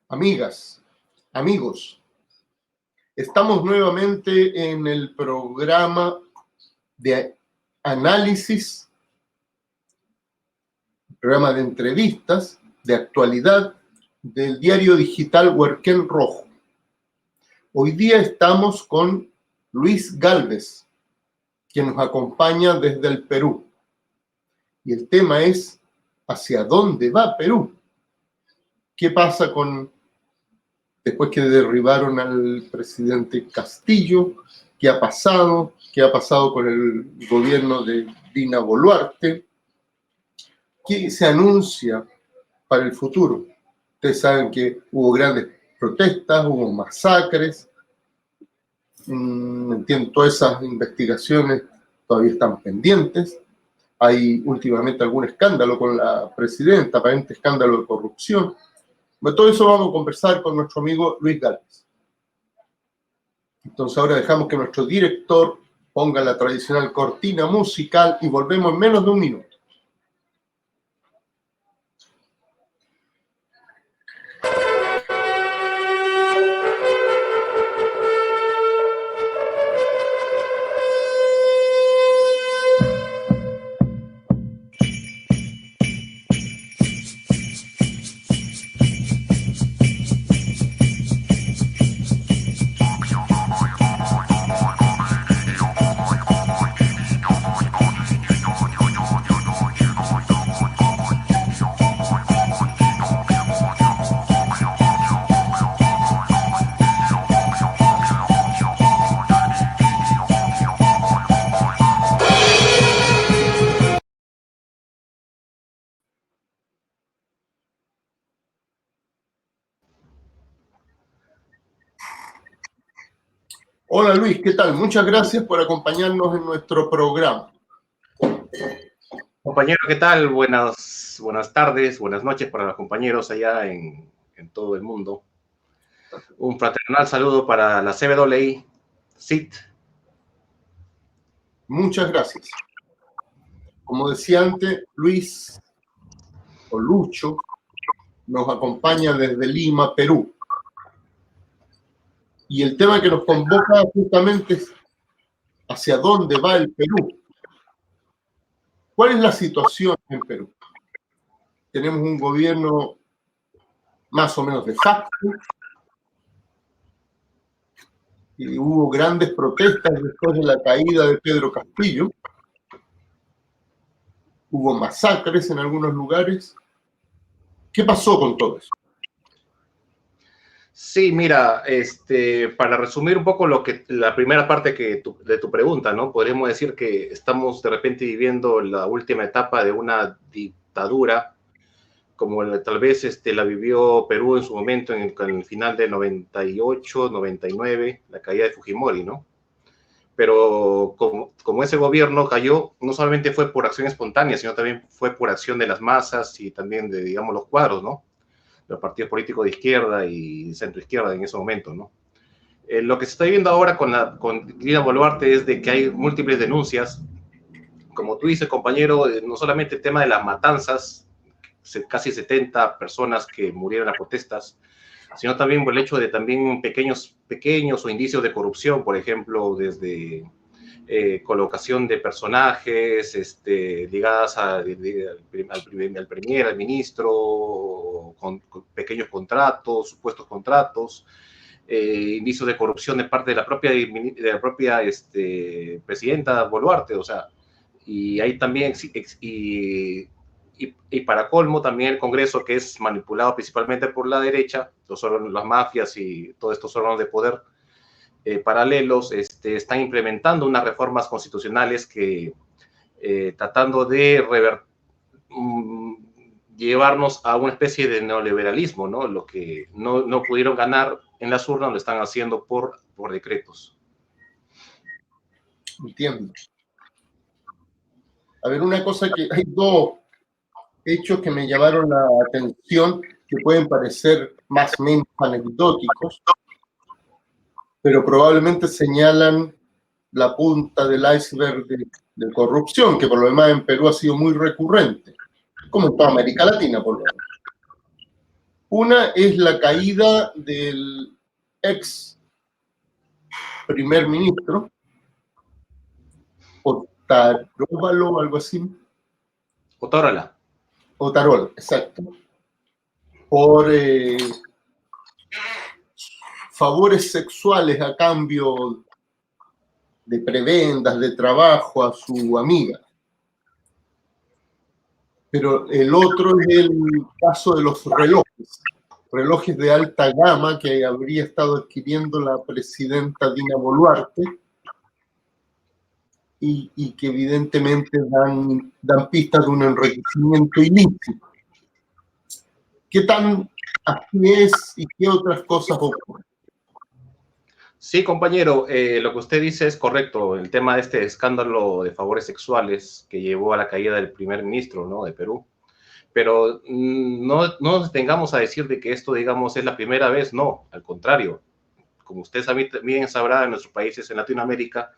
Amigas, amigos, estamos nuevamente en el programa de análisis, programa de entrevistas, de actualidad del diario digital Huerquén Rojo. Hoy día estamos con Luis Gálvez, quien nos acompaña desde el Perú. Y el tema es, ¿hacia dónde va Perú? ¿Qué pasa después que derribaron al presidente Castillo? ¿Qué ha pasado? ¿Qué ha pasado con el gobierno de Dina Boluarte? ¿Qué se anuncia para el futuro? Ustedes saben que hubo grandes protestas, hubo masacres. Entiendo, todas esas investigaciones todavía están pendientes. Hay últimamente algún escándalo con la presidenta, aparente escándalo de corrupción. De todo eso vamos a conversar con nuestro amigo Luis Gálvez. Entonces ahora dejamos que nuestro director ponga la tradicional cortina musical y volvemos en menos de un minuto. Hola Luis, ¿qué tal? Muchas gracias por acompañarnos en nuestro programa. Compañero, ¿qué tal? Buenas tardes, buenas noches para los compañeros allá en todo el mundo. Un fraternal saludo para la CWI, CIT. Muchas gracias. Como decía antes, Luis, o Lucho, nos acompaña desde Lima, Perú. Y el tema que nos convoca justamente es ¿hacia dónde va el Perú? ¿Cuál es la situación en Perú? Tenemos un gobierno más o menos de facto, y hubo grandes protestas después de la caída de Pedro Castillo. Hubo masacres en algunos lugares. ¿Qué pasó con todo eso? Sí, mira, para resumir un poco la primera parte de tu pregunta, ¿no? Podríamos decir que estamos de repente viviendo la última etapa de una dictadura, como tal vez la vivió Perú en su momento en el final de 98, 99, la caída de Fujimori, ¿no? Pero como ese gobierno cayó, no solamente fue por acción espontánea, sino también fue por acción de las masas y también de, digamos, los cuadros, ¿no? Los partidos políticos de izquierda y centro-izquierda en ese momento, ¿no? Lo que se está viendo ahora con Dina Boluarte es de que hay múltiples denuncias. Como tú dices, compañero, no solamente el tema de las matanzas, casi 70 personas que murieron en las protestas, sino también por el hecho de también pequeños o indicios de corrupción, por ejemplo, desde colocación de personajes ligadas al premier, al ministro, con pequeños contratos, supuestos contratos, indicios de corrupción de parte de la propia presidenta Boluarte, o sea, y ahí también, y para colmo también el Congreso, que es manipulado principalmente por la derecha, las mafias y todos estos órganos de poder paralelos, están implementando unas reformas constitucionales que tratando de llevarnos a una especie de neoliberalismo, ¿no? Lo que no pudieron ganar en las urnas lo están haciendo por decretos. Entiendo. A ver, una cosa que hay dos hechos que me llamaron la atención, que pueden parecer más o menos anecdóticos, pero probablemente señalan la punta del iceberg de corrupción, que por lo demás en Perú ha sido muy recurrente, como en toda América Latina, por lo menos. Una es la caída del ex primer ministro, Otárola, algo así. Otárola. Otárola, exacto. Por favores sexuales a cambio de prebendas, de trabajo a su amiga. Pero el otro es el caso de los relojes de alta gama que habría estado adquiriendo la presidenta Dina Boluarte y que evidentemente dan pistas de un enriquecimiento ilícito. ¿Qué tan así es y qué otras cosas ocurren? Sí, compañero, lo que usted dice es correcto. El tema de este escándalo de favores sexuales que llevó a la caída del primer ministro, ¿no?, de Perú. Pero no nos tengamos a decir de que esto, digamos, es la primera vez. No, al contrario. Como usted bien sabrá, en nuestros países en Latinoamérica,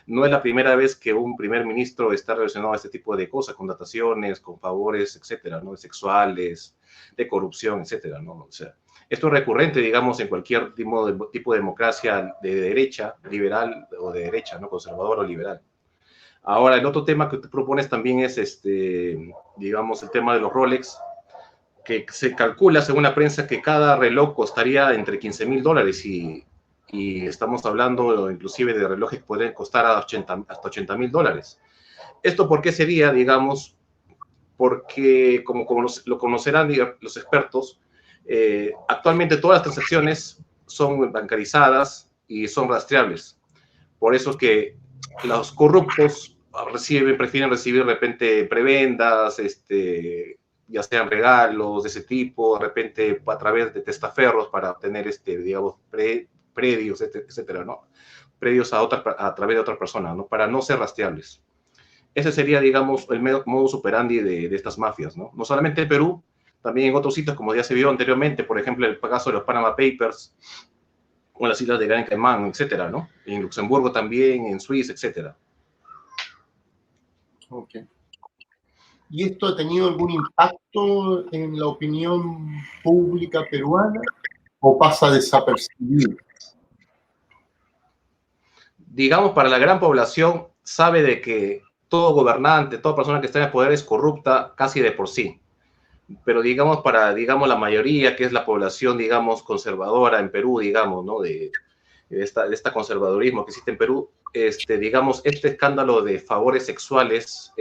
no es la primera vez que un primer ministro está relacionado a este tipo de cosas, con dataciones, con favores, etcétera, ¿no?, sexuales, de corrupción, etcétera, ¿no? O sea, esto es recurrente, digamos, en cualquier tipo de democracia de derecha, liberal o de derecha, ¿no?, conservador o liberal. Ahora, el otro tema que tú propones también es, digamos, el tema de los Rolex, que se calcula, según la prensa, que cada reloj costaría entre $15,000 y estamos hablando inclusive de relojes que pueden costar hasta $80,000. ¿Esto por qué sería? Digamos, porque como lo conocerán los expertos, actualmente todas las transacciones son bancarizadas y son rastreables. Por eso es que los corruptos prefieren recibir de repente prebendas, ya sean regalos de ese tipo, de repente a través de testaferros para obtener, digamos, predios, etcétera, ¿no? Predios a través de otra persona, ¿no?, para no ser rastreables. Ese sería, digamos, el modus operandi de estas mafias, ¿no? No solamente en Perú, también en otros sitios, como ya se vio anteriormente, por ejemplo, el caso de los Panama Papers, o en las islas de Gran Caimán, etcétera, ¿no? En Luxemburgo también, en Suiza, etcétera. Okay. ¿Y esto ha tenido algún impacto en la opinión pública peruana o pasa desapercibido? Digamos, para la gran población sabe de que todo gobernante, toda persona que está en el poder es corrupta casi de por sí. Pero digamos, para, digamos, la mayoría, que es la población, digamos, conservadora en Perú, digamos, ¿no?, de este conservadurismo que existe en Perú, digamos, este escándalo de favores sexuales,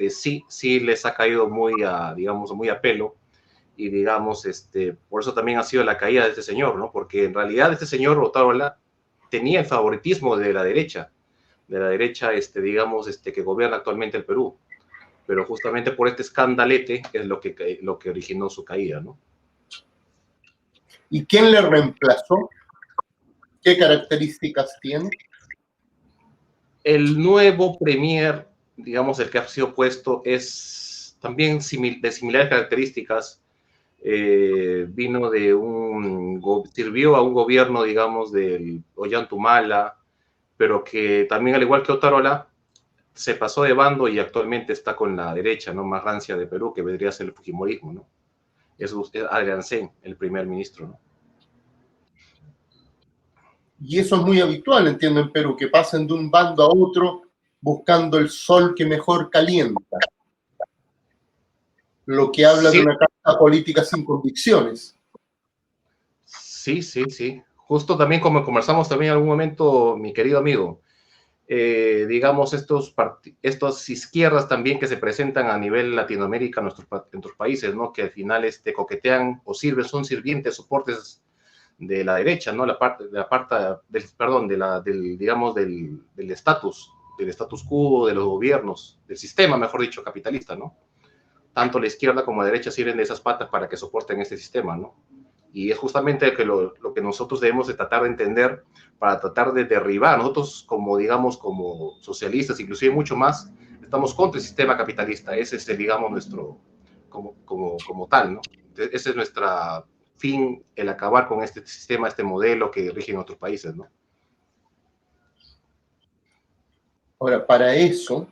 sí les ha caído digamos, muy a pelo, y digamos, por eso también ha sido la caída de este señor, ¿no? Porque en realidad este señor Otárola tenía el favoritismo de la derecha, digamos, que gobierna actualmente el Perú, pero justamente por este escandalete es lo que originó su caída, ¿no? ¿Y quién le reemplazó? ¿Qué características tiene? El nuevo premier, digamos, el que ha sido puesto, es también de similares características. Vino sirvió a un gobierno, digamos, del Ollanta, pero que también, al igual que Otárola, se pasó de bando y actualmente está con la derecha, ¿no?, más rancia de Perú, que vendría a ser el fujimorismo, ¿no? Es Adrián Sen, el primer ministro, ¿no? Y eso es muy habitual, entiendo, en Perú, que pasen de un bando a otro buscando el sol que mejor calienta, lo que habla de Sí, una carta política sin convicciones. sí, sí, sí. Justo también como conversamos también en algún momento, mi querido amigo, digamos, estas izquierdas también que se presentan a nivel Latinoamérica en nuestros países, ¿no?, que al final coquetean o son sirvientes, soportes de la derecha, ¿no?, digamos, del status quo, de los gobiernos, del sistema, mejor dicho, capitalista, ¿no? Tanto la izquierda como la derecha sirven de esas patas para que soporten este sistema, ¿no? Y es justamente lo que nosotros debemos de tratar de entender para tratar de derribar. Nosotros, como, digamos, como socialistas, inclusive mucho más, estamos contra el sistema capitalista. Ese es, digamos, nuestro, como tal, ¿no? Ese es nuestro fin, el acabar con este sistema, este modelo que rige en otros países, ¿no? Ahora, para eso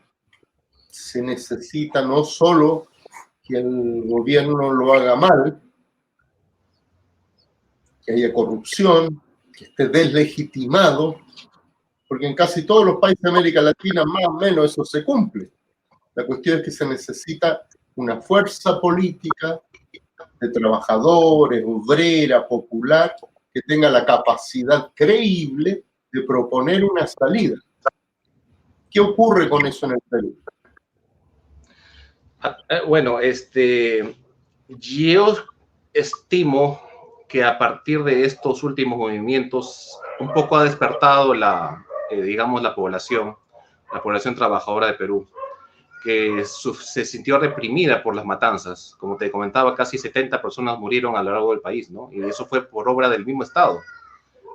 se necesita no solo que el gobierno lo haga mal, que haya corrupción, que esté deslegitimado, porque en casi todos los países de América Latina más o menos eso se cumple. La cuestión es que se necesita una fuerza política de trabajadores, obrera, popular, que tenga la capacidad creíble de proponer una salida. ¿Qué ocurre con eso en el Perú? Bueno, yo estimo que a partir de estos últimos movimientos un poco ha despertado digamos, la población trabajadora de Perú, que se sintió reprimida por las matanzas. Como te comentaba, casi 70 personas murieron a lo largo del país, ¿no? Y eso fue por obra del mismo Estado.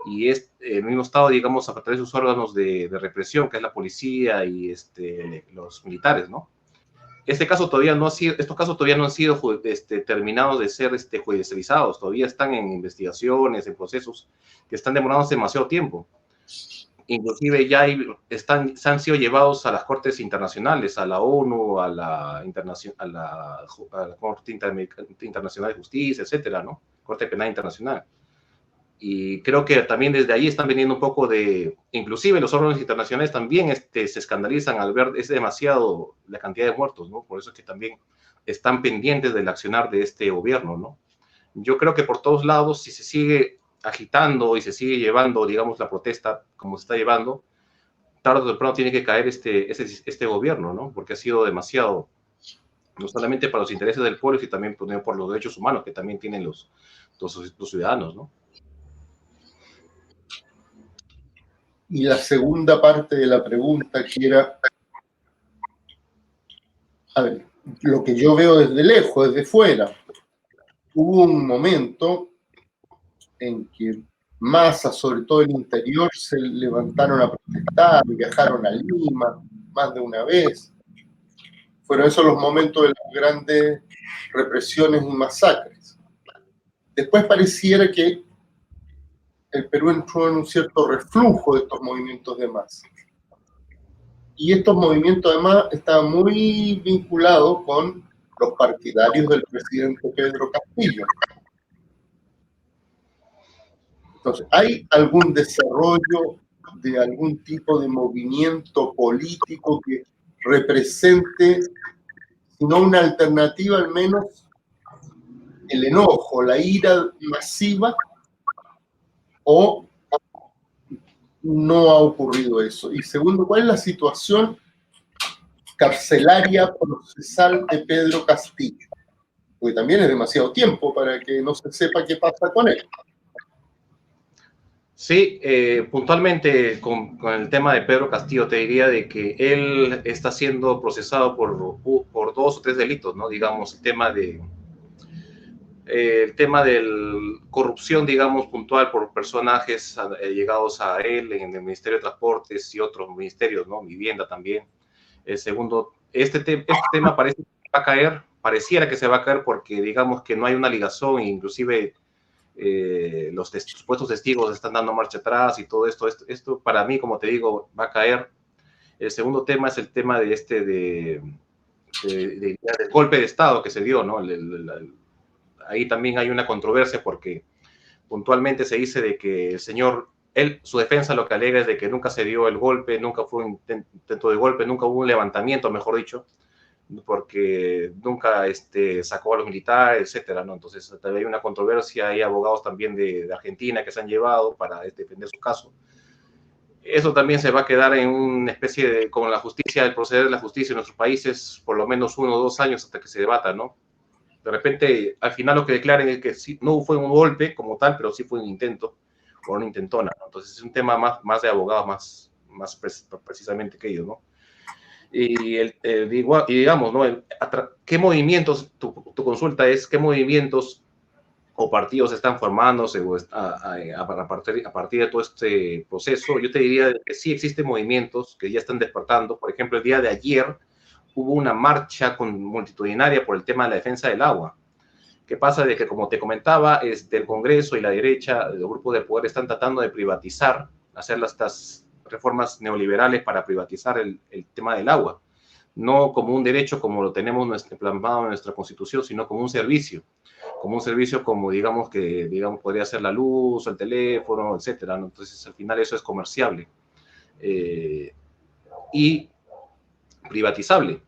Y el mismo Estado, digamos, a través de sus órganos de represión, que es la policía y los militares, ¿no? Estos casos todavía no han sido terminados de ser judicializados, todavía están en investigaciones, en procesos que están demorando demasiado tiempo. Inclusive ya se han sido llevados a las cortes internacionales, a la ONU, a la Corte Internacional de Justicia, etcétera, ¿no? Corte Penal Internacional. Y creo que también desde ahí están viniendo un poco inclusive los órganos internacionales también se escandalizan al ver, es demasiado la cantidad de muertos, ¿no? Por eso es que también están pendientes del accionar de este gobierno, ¿no? Yo creo que por todos lados, si se sigue agitando y se sigue llevando, digamos, la protesta como se está llevando, tarde o temprano tiene que caer este gobierno, ¿no? Porque ha sido demasiado, no solamente para los intereses del pueblo, sino también por los derechos humanos que también tienen los ciudadanos, ¿no? Y la segunda parte de la pregunta, que era, a ver, lo que yo veo desde lejos, desde fuera, hubo un momento en que masas, sobre todo el interior, se levantaron a protestar, viajaron a Lima más de una vez. Fueron esos los momentos de las grandes represiones y masacres. Después pareciera que el Perú entró en un cierto reflujo de estos movimientos de masa. Y estos movimientos además estaban muy vinculados con los partidarios del presidente Pedro Castillo. Entonces, ¿hay algún desarrollo de algún tipo de movimiento político que represente, si no una alternativa, al menos el enojo, la ira masiva, o no ha ocurrido eso? Y segundo, ¿cuál es la situación carcelaria procesal de Pedro Castillo? Porque también es demasiado tiempo para que no se sepa qué pasa con él. Sí, puntualmente con el tema de Pedro Castillo, te diría de que él está siendo procesado por 2 o 3 delitos, ¿no? Digamos, el tema de corrupción, digamos, puntual por personajes llegados a él en el Ministerio de Transportes y otros ministerios, ¿no? Vivienda también. El segundo, este tema parece que va a caer, pareciera que se va a caer porque digamos que no hay una ligación, inclusive los supuestos testigos están dando marcha atrás y todo esto. Esto para mí, como te digo, va a caer. El segundo tema es el tema del golpe de Estado que se dio, ¿no? Ahí también hay una controversia porque puntualmente se dice de que el señor, su defensa lo que alega es de que nunca se dio el golpe, nunca fue un intento de golpe, nunca hubo un levantamiento, mejor dicho, porque nunca sacó a los militares, etcétera, ¿no? Entonces hay una controversia, hay abogados también de Argentina que se han llevado para defender su caso. Eso también se va a quedar en una especie de, con la justicia, el proceder de la justicia en nuestros países, por lo menos 1 o 2 años hasta que se debata, ¿no? De repente, al final lo que declaren es que sí, no fue un golpe como tal, pero sí fue un intento, o una intentona, ¿no? Entonces es un tema más de abogados, más precisamente que ellos, ¿no? Y digamos, ¿no? ¿Qué movimientos, tu consulta es, qué movimientos o partidos están formándose a partir de todo este proceso? Yo te diría que sí existen movimientos que ya están despertando. Por ejemplo, el día de ayer hubo una marcha multitudinaria por el tema de la defensa del agua. ¿Qué pasa? De que, como te comentaba, el Congreso y la derecha, los grupos de poder están tratando de privatizar, hacer estas reformas neoliberales para privatizar el tema del agua. no como un derecho como lo tenemos plasmado en nuestra Constitución, sino como un servicio como digamos podría ser la luz, el teléfono, etcétera, ¿no? Entonces al final eso es comerciable y privatizable.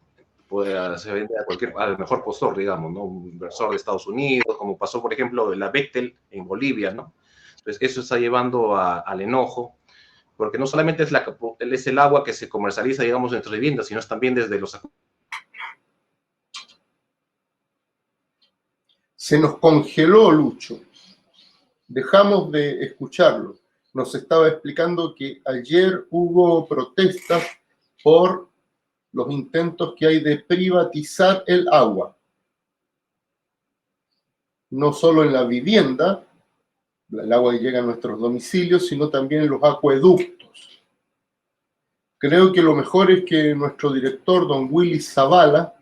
Se vende al mejor postor, digamos, ¿no? Un inversor de Estados Unidos, como pasó, por ejemplo, la Bechtel en Bolivia, ¿no? Entonces, eso está llevando al enojo, porque no solamente es el agua que se comercializa, digamos, en nuestras viviendas, sino es también desde los... Se nos congeló, Lucho. Dejamos de escucharlo. Nos estaba explicando que ayer hubo protestas por los intentos que hay de privatizar el agua. No solo en la vivienda, el agua que llega a nuestros domicilios, sino también en los acueductos. Creo que lo mejor es que nuestro director, don Willy Zavala,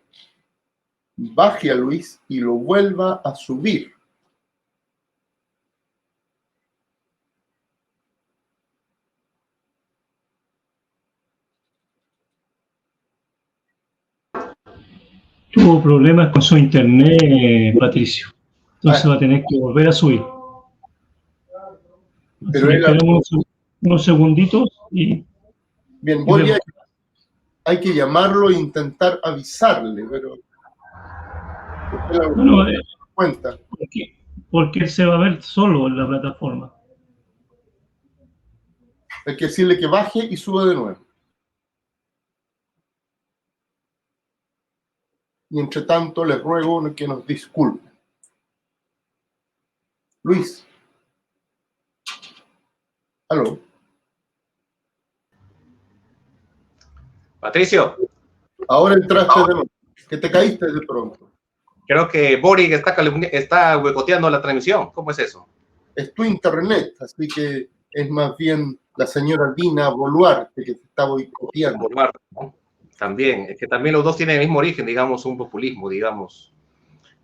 baje a Luis y lo vuelva a subir. Tuvo problemas con su internet, Patricio. Entonces va a tener que volver a subir. Pero esperemos unos segunditos y... Bien, hay que llamarlo e intentar avisarle, pero... Bueno, cuenta. Porque él se va a ver solo en la plataforma. Hay que decirle que baje y suba de nuevo. Y entre tanto les ruego que nos disculpen. Luis. Aló. Patricio. Ahora entraste de nuevo. Que te caíste de pronto. Creo que Boric está huecoteando la transmisión. ¿Cómo es eso? Es tu internet, así que es más bien la señora Dina Boluarte que te está boicoteando. Boluarte, ¿no? También, es que también los dos tienen el mismo origen, digamos, un populismo, digamos,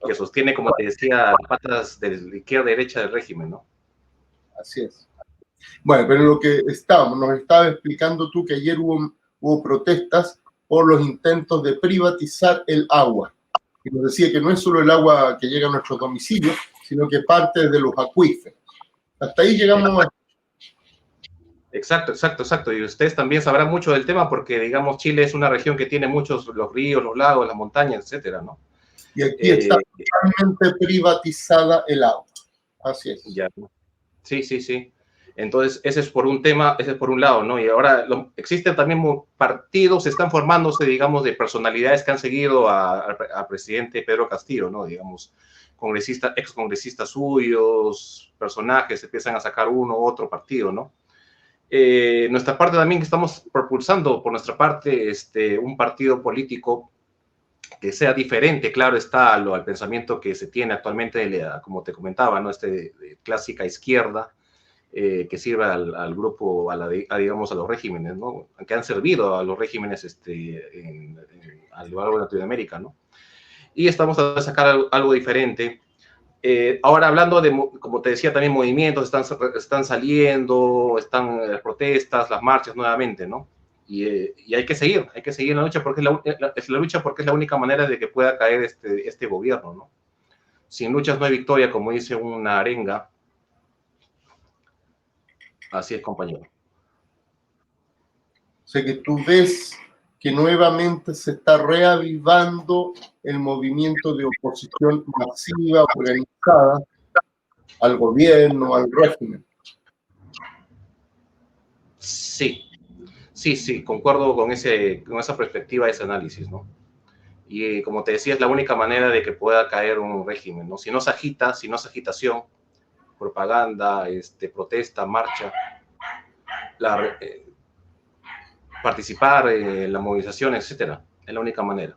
que sostiene, como te decía, las patas de la izquierda y derecha del régimen, ¿no? Así es. Bueno, pero lo que nos estaba explicando tú que ayer hubo protestas por los intentos de privatizar el agua. Y nos decía que no es solo el agua que llega a nuestros domicilios, sino que parte de los acuíferos. Hasta ahí llegamos. Exacto. Y ustedes también sabrán mucho del tema porque, digamos, Chile es una región que tiene muchos, los ríos, los lagos, las montañas, etcétera, ¿no? Y aquí está totalmente privatizada el agua. Así es. Ya. Sí. Entonces, ese es por un tema, ese es por un lado, ¿no? Y ahora existen también partidos, están formándose, digamos, de personalidades que han seguido al presidente Pedro Castillo, ¿no? Digamos, ex congresistas suyos, personajes, empiezan a sacar uno u otro partido, ¿no? Nuestra parte también que estamos propulsando, por nuestra parte, un partido político que sea diferente, claro está, al pensamiento que se tiene actualmente, como te comentaba, ¿no? De clásica izquierda, que sirva al grupo, digamos, a los regímenes, ¿no? Que han servido a los regímenes a lo largo de Latinoamérica, ¿no? Y estamos a sacar algo diferente. Ahora hablando de, como te decía, también movimientos están saliendo, están las protestas, las marchas nuevamente, ¿no? Y hay que seguir la lucha porque es la única manera de que pueda caer este gobierno, ¿no? Sin luchas no hay victoria, como dice una arenga. Así es, compañero. Sé que tú ves que nuevamente se está reavivando el movimiento de oposición masiva, organizada al gobierno, al régimen. Sí, concuerdo con esa perspectiva, ese análisis, ¿no? Y como te decía, es la única manera de que pueda caer un régimen, ¿no? Si no es agitación, propaganda, protesta, marcha, participar en la movilización, etcétera, es la única manera.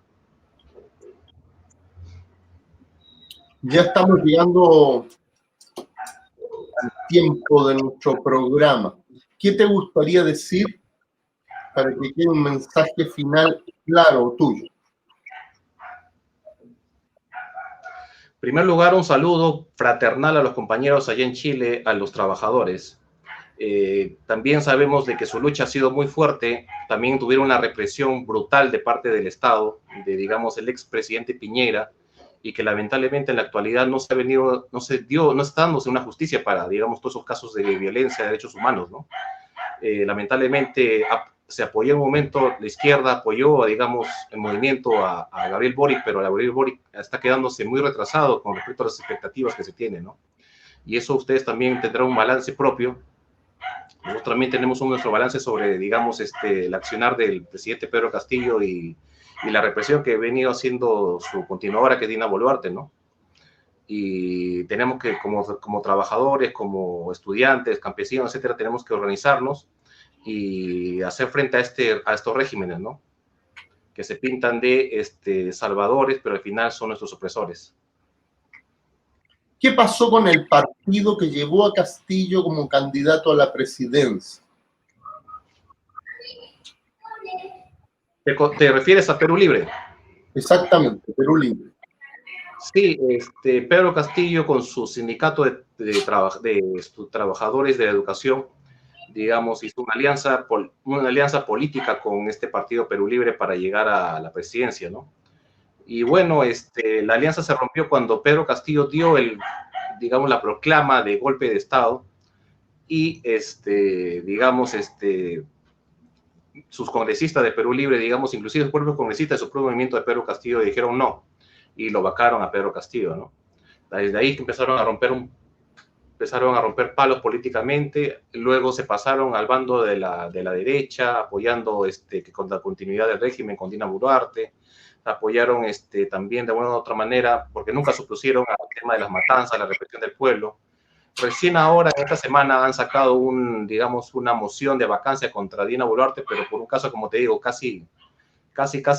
Ya estamos llegando al tiempo de nuestro programa. ¿Qué te gustaría decir para que quede un mensaje final claro tuyo? En primer lugar, un saludo fraternal a los compañeros allá en Chile, a los trabajadores. También sabemos de que su lucha ha sido muy fuerte, también tuvieron una represión brutal de parte del Estado, de, digamos, el expresidente Piñera, y que lamentablemente en la actualidad no está dándose una justicia para, digamos, todos esos casos de violencia de derechos humanos, ¿no? Lamentablemente se apoyó en un momento, la izquierda apoyó, digamos, el movimiento a Gabriel Boric, pero Gabriel Boric está quedándose muy retrasado con respecto a las expectativas que se tienen, ¿no? Y eso ustedes también tendrán un balance propio. Nosotros también tenemos nuestro balance sobre, digamos, el accionar del presidente Pedro Castillo y la represión que ha venido haciendo su continuadora, que es Dina Boluarte, ¿no? Y tenemos que, como trabajadores, como estudiantes, campesinos, etcétera, tenemos que organizarnos y hacer frente a estos regímenes, ¿no? Que se pintan de salvadores, pero al final son nuestros opresores. ¿Qué pasó con el partido que llevó a Castillo como candidato a la presidencia? ¿Te refieres a Perú Libre? Exactamente, Perú Libre. Sí, Pedro Castillo con su sindicato de trabajadores de la educación, digamos, hizo una alianza política con este partido Perú Libre para llegar a la presidencia, ¿no? Y bueno, la alianza se rompió cuando Pedro Castillo dio digamos, la proclama de golpe de Estado y, digamos, sus congresistas de Perú Libre, digamos, inclusive los propios congresistas de su propio movimiento de Pedro Castillo dijeron no y lo vacaron a Pedro Castillo, ¿no? Desde ahí que empezaron a romper palos políticamente, luego se pasaron al bando de la derecha, apoyando con la continuidad del régimen con Dina Boluarte, apoyaron también de una u otra manera, porque nunca se opusieron al tema de las matanzas, la represión del pueblo. Recién ahora, en esta semana, han sacado digamos, una moción de vacancia contra Dina Boluarte, pero por un caso, como te digo, casi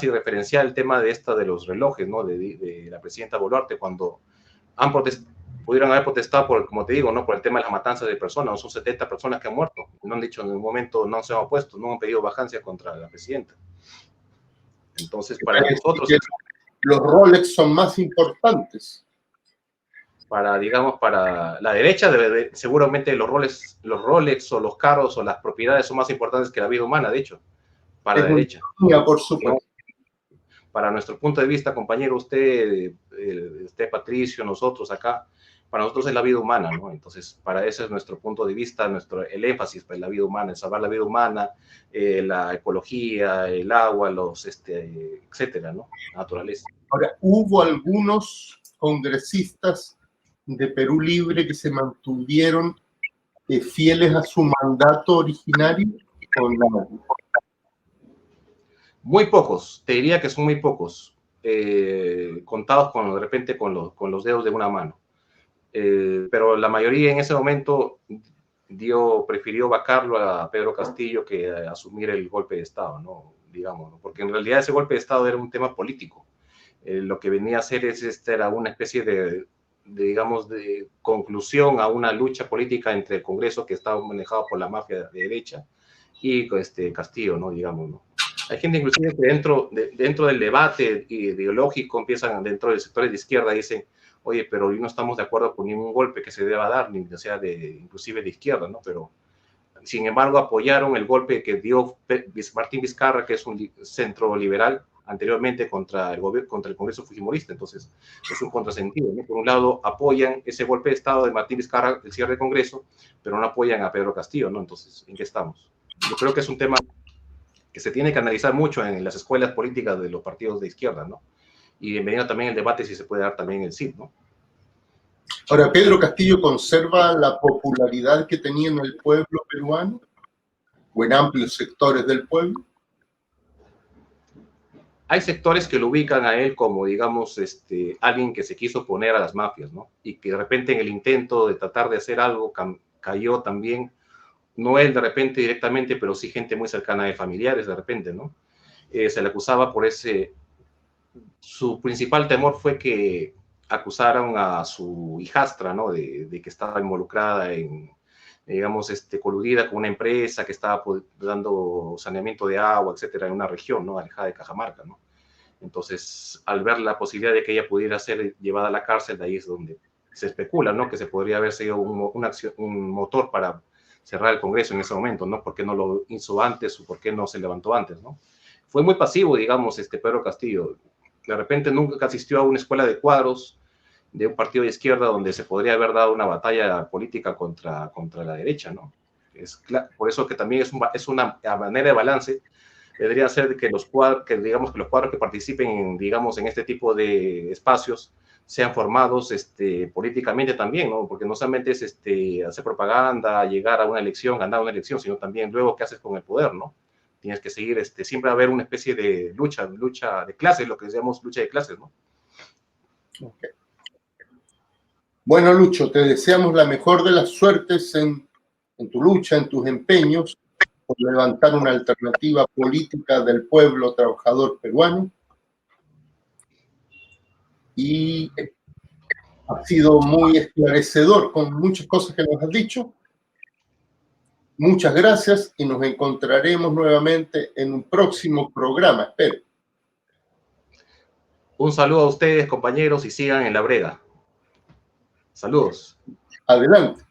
referencial el tema de los relojes, ¿no? De la presidenta Boluarte, cuando pudieron haber protestado como te digo, ¿no? Por el tema de las matanzas de personas, ¿no? Son 70 personas que han muerto, no han dicho en ningún momento, no se han opuesto, no han pedido vacancia contra la presidenta. Entonces, para nosotros... Los Rolex son más importantes. Digamos, para la derecha, seguramente los Rolex o los carros o las propiedades son más importantes que la vida humana, de hecho, para la derecha. Por supuesto. Para nuestro punto de vista, compañero, usted, Patricio, nosotros acá, para nosotros es la vida humana, ¿no? Entonces, para ese es nuestro punto de vista, el énfasis para la vida humana, el salvar la vida humana, la ecología, el agua, etcétera, ¿no? La naturaleza. Ahora, hubo algunos congresistas de Perú Libre que se mantuvieron fieles a su mandato originario, ¿o no? Muy pocos, te diría que son muy pocos, contados de repente con los dedos de una mano. Pero la mayoría en ese momento prefirió vacarlo a Pedro Castillo que asumir el golpe de Estado, ¿no? Digamos, ¿no? Porque en realidad ese golpe de Estado era un tema político. Lo que venía a hacer era una especie digamos, de conclusión a una lucha política entre el Congreso, que estaba manejado por la mafia de derecha, y Castillo, ¿no? Digamos, ¿no? Hay gente inclusive que dentro del debate ideológico empiezan, dentro del sector de izquierda, dicen, oye, pero hoy no estamos de acuerdo con ningún golpe que se deba dar, ni sea inclusive de izquierda, ¿no? Pero, sin embargo, apoyaron el golpe que dio Martín Vizcarra, que es un centro liberal, anteriormente contra el Congreso Fujimorista. Entonces, es un contrasentido, ¿no? Por un lado, apoyan ese golpe de Estado de Martín Vizcarra, el cierre del Congreso, pero no apoyan a Pedro Castillo, ¿no? Entonces, ¿en qué estamos? Yo creo que es un tema que se tiene que analizar mucho en las escuelas políticas de los partidos de izquierda, ¿no? Y bienvenido también el debate si se puede dar también el CID, ¿no? Ahora, ¿Pedro Castillo conserva la popularidad que tenía en el pueblo peruano o en amplios sectores del pueblo? Hay sectores que lo ubican a él como, digamos, alguien que se quiso oponer a las mafias, ¿no? Y que de repente en el intento de tratar de hacer algo cayó también, no él de repente directamente, pero sí gente muy cercana de familiares de repente, ¿no? Se le acusaba por su principal temor fue que acusaron a su hijastra, ¿no? De que estaba involucrada digamos, coludida con una empresa que estaba dando saneamiento de agua, etcétera, en una región, ¿no? Alejada de Cajamarca, ¿no? Entonces, al ver la posibilidad de que ella pudiera ser llevada a la cárcel, de ahí es donde se especula, ¿no? Que se podría haber sido un motor para cerrar el Congreso en ese momento, ¿no? ¿Por qué no lo hizo antes o por qué no se levantó antes, ¿no? Fue muy pasivo, digamos, Pedro Castillo. De repente nunca asistió a una escuela de cuadros de un partido de izquierda donde se podría haber dado una batalla política contra la derecha, ¿no? Por eso que también es una manera de balance. Debería ser que digamos que los cuadros que participen, digamos, en este tipo de espacios sean formados políticamente también, ¿no? Porque no solamente es hacer propaganda, llegar a una elección, ganar una elección, sino también luego qué haces con el poder, ¿no? Tienes que seguir, siempre haber una especie de lucha de clases, lo que llamamos lucha de clases, ¿no? Okay. Bueno, Lucho, te deseamos la mejor de las suertes en tu lucha, en tus empeños por levantar una alternativa política del pueblo trabajador peruano. Y ha sido muy esclarecedor con muchas cosas que nos has dicho. Muchas gracias y nos encontraremos nuevamente en un próximo programa, espero. Un saludo a ustedes, compañeros, y sigan en la brega. Saludos. Adelante.